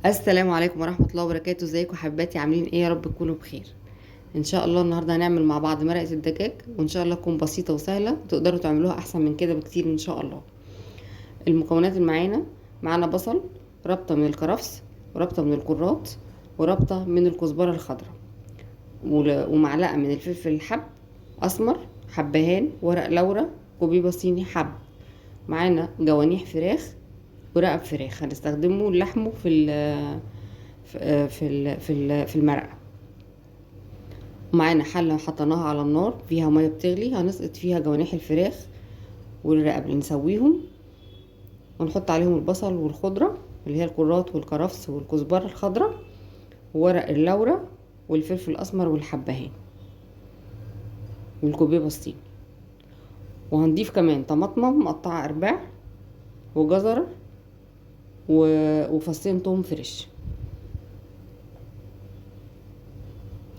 السلام عليكم ورحمة الله وبركاته. ازيكم حباتي؟ عاملين ايه؟ يا رب تكونوا بخير. ان شاء الله النهاردة هنعمل مع بعض مرقة الدجاج، وان شاء الله تكون بسيطة وسهلة وتقدروا تعملوها احسن من كده بكتير ان شاء الله. المكونات اللي معانا بصل، ربطة من الكرفس، وربطة من الكرات، وربطة من الكزبرة الخضراء، ومعلقة من الفلفل الحب اسمر، حبهان، ورق لورا، كوبيبة صيني حب. معانا جوانيح فراخ ورقب فراخ هنستخدمه لحمه في المرقة. ومعانا حلة حطيناها على النار فيها مية بتغلي، هنسقط فيها جوانح الفراخ والرقب، نسويهم ونحط عليهم البصل والخضرة اللي هي الكرات والكرفس والكزبرة الخضراء وورق اللورة والفلفل الأسمر والحبهان والكوبيبة الصين. وهنضيف كمان طماطمة مقطعة أرباع، وجزر، وفصين توم فريش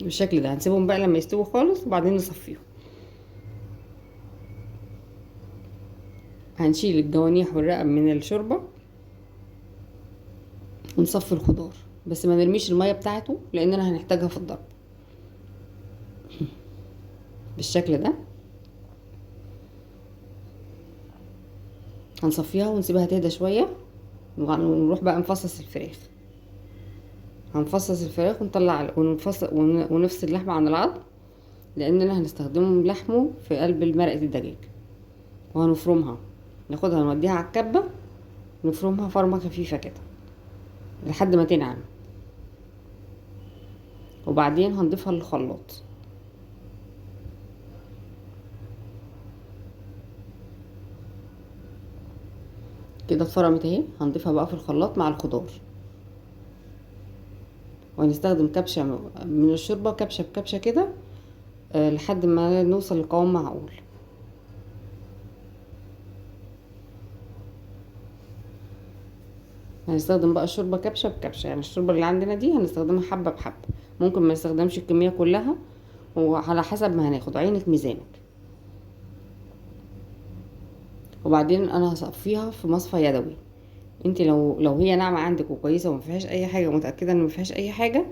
بالشكل ده. هنسيبهم بقى لما يستووا خالص وبعدين نصفيهم. هنشيل الجوانيح والرقب من الشوربة ونصفي الخضار، بس ما نرميش المية بتاعته لاننا هنحتاجها في الضرب بالشكل ده. هنصفيها ونسيبها تهدى شوية ونروح بقى نفصص الفراخ. هنفصص الفراخ ونطلع ونفصل اللحمة عن العظم، لاننا هنستخدمه لحمه في قلب مرقة الدجاج. وهنفرمها، ناخدها نوديها على الكبة، نفرمها فرمة خفيفة كده لحد ما تنعم، وبعدين هنضيفها للخلاط. كده اتفرمت اهي، هنضيفها بقى في الخلاط مع الخضار، وهنستخدم كبشة من الشوربة، كبشة بكبشة كده، لحد ما نوصل لقوام معقول. هنستخدم بقى الشوربة كبشة بكبشة، يعني الشوربة اللي عندنا دي هنستخدمها حبة بحبة، ممكن ما نستخدمش الكمية كلها، وعلى حسب ما هناخد عينك ميزانك. وبعدين انا هصفيها في مصفى يدوي. انت لو هي ناعمة عندك وكويسة وما فيهاش اي حاجة ومتأكدة ان ما فيهاش اي حاجة،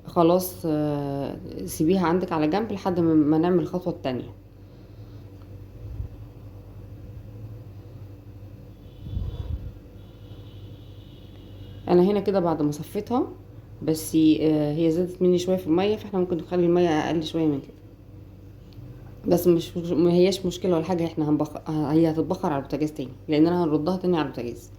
خلاص سيبيها عندك على جنب لحد ما نعمل الخطوة التانية. انا هنا كده بعد ما صفيتها، بس هي زادت مني شويه في الميه، فاحنا ممكن نخلي الميه اقل شويه من كده، بس مش ما هياش مشكله ولا حاجه. احنا هي هتتبخر على البوتاجاز تاني لاننا هنردها تاني على البوتاجاز،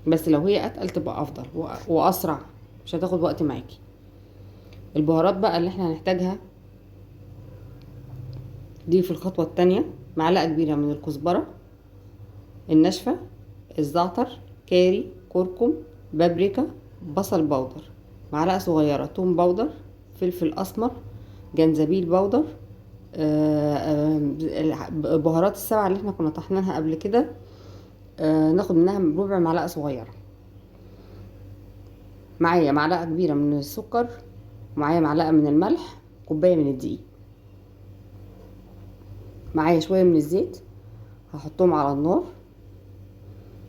بس لو هي اتقل تبقى افضل واسرع، مش هتاخد وقت معاكي. البهارات بقى اللي احنا هنحتاجها دي في الخطوه التانية: معلقه كبيره من الكزبره الناشفه، الزعتر، كاري، كركم، بابريكا، بصل بودر، معلقه صغيره توم بودر، فلفل اسمر، جنزبيل بودر، بهارات السبعة اللي احنا كنا طحناها قبل كده، ناخد منها ربع معلقة صغيرة. معايا معلقة كبيرة من السكر، معايا معلقة من الملح، كوباية من الدقيق، معايا شوية من الزيت. هحطهم على النار،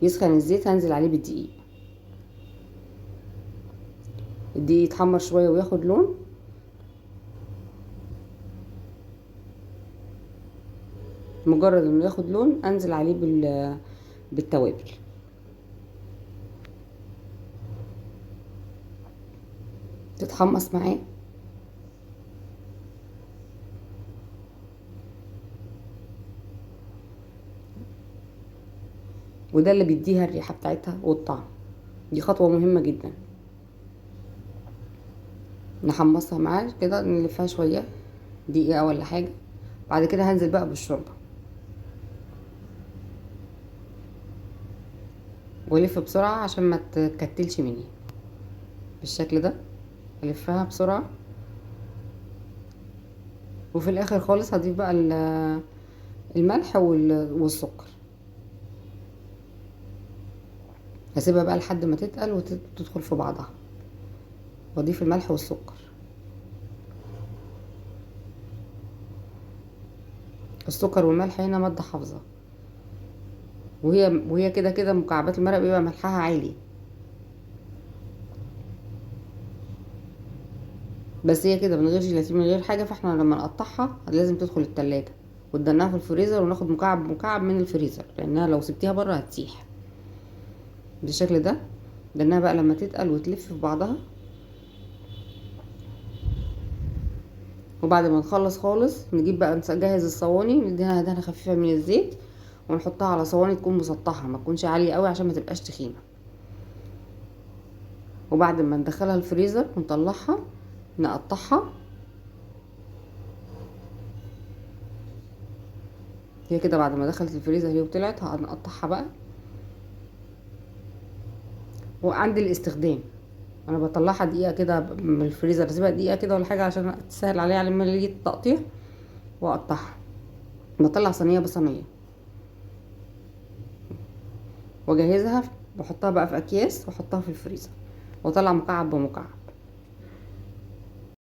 يسخن الزيت هنزل عليه بالدقيق. الدقيق يتحمر شوية وياخد لون، مجرد انه ياخد لون انزل عليه بالتوابل. تتحمص معاه، وده اللي بيديها الريحة بتاعتها والطعم. دي خطوة مهمة جدا. نحمصها معاه كده، نلفها شوية دقيقة ولا حاجة. بعد كده هنزل بقى بالشوربة والف بسرعة عشان ما تكتلش مني بالشكل ده. الفها بسرعة، وفي الاخر خالص هضيف بقى الملح والسكر. هسيبها بقى لحد ما تتقل وتدخل في بعضها، واضيف الملح والسكر. السكر والملح هنا مادة حافظة، وهي كده كده مكعبات المرق بيبقى ملحها عالي، بس هي كده من غير جيلاتين من غير حاجه. فاحنا لما نقطعها لازم تدخل التلاجة وتدناها في الفريزر، وناخد مكعب مكعب من الفريزر، لانها لو سبتيها بره هتسيح بالشكل ده. دناها بقى لما تتقل وتلف في بعضها. وبعد ما نخلص خالص نجيب بقى نجهز الصواني، نديها دهنه خفيفه من الزيت، ونحطها على صواني تكون مسطحه، ما تكونش عاليه قوي عشان ما تبقاش تخينه. وبعد ما ندخلها الفريزر ونطلعها نقطعها. هي كده بعد ما دخلت الفريزر هي وطلعت، هنقطعها بقى. وعند الاستخدام انا بطلعها دقيقه كده من الفريزر، اسيبها دقيقه كده ولا حاجه عشان تسهل عليها على ما يجي التقطيع، واقطعها. بطلع صينيه بصينيه واجهزها، بحطها بقى في اكياس واحطها في الفريزر، واطلع مكعب بمكعب.